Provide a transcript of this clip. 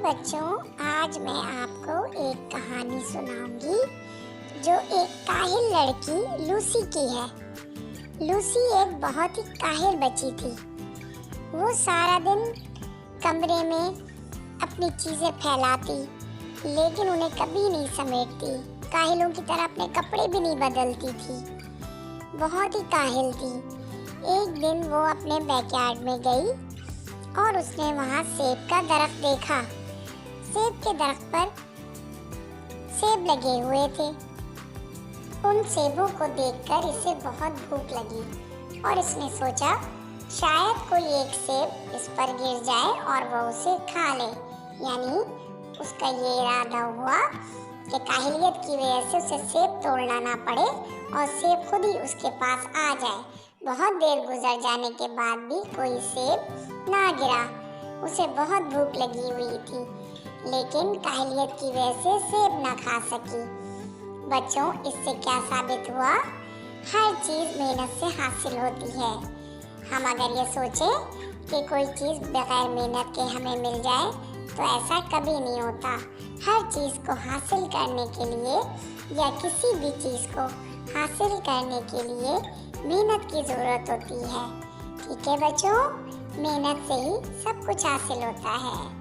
बच्चों, आज मैं आपको एक कहानी सुनाऊंगी जो एक काहिल लड़की लूसी की है। लूसी एक बहुत ही काहिल बच्ची थी। वो सारा दिन कमरे में अपनी चीज़ें फैलाती, लेकिन उन्हें कभी नहीं समेटती। काहिलों की तरह अपने कपड़े भी नहीं बदलती थी। बहुत ही काहिल थी। एक दिन वो अपने बैकयार्ड में गई और उसने वहाँ सेब का दरख्त देखा। सेब के दरख्त पर सेब लगे हुए थे। उन सेबों को देखकर इसे बहुत भूख लगी और इसने सोचा शायद कोई एक सेब इस पर गिर जाए और वो उसे खा ले। यानी उसका ये इरादा हुआ कि काहिलियत की वजह से उसे सेब तोड़ना ना पड़े और सेब खुद ही उसके पास आ जाए। बहुत देर गुजर जाने के बाद भी कोई सेब ना गिरा। उसे बहुत भूख लगी हुई थी, लेकिन काहिलियत की वजह से सेब ना खा सकी। बच्चों, इससे क्या साबित हुआ? हर चीज़ मेहनत से हासिल होती है। हम अगर ये सोचें कि कोई चीज़ बगैर मेहनत के हमें मिल जाए तो ऐसा कभी नहीं होता। हर चीज़ को हासिल करने के लिए या किसी भी चीज़ को हासिल करने के लिए मेहनत की ज़रूरत होती है। ठीक है बच्चों, मेहनत से ही सब कुछ हासिल होता है।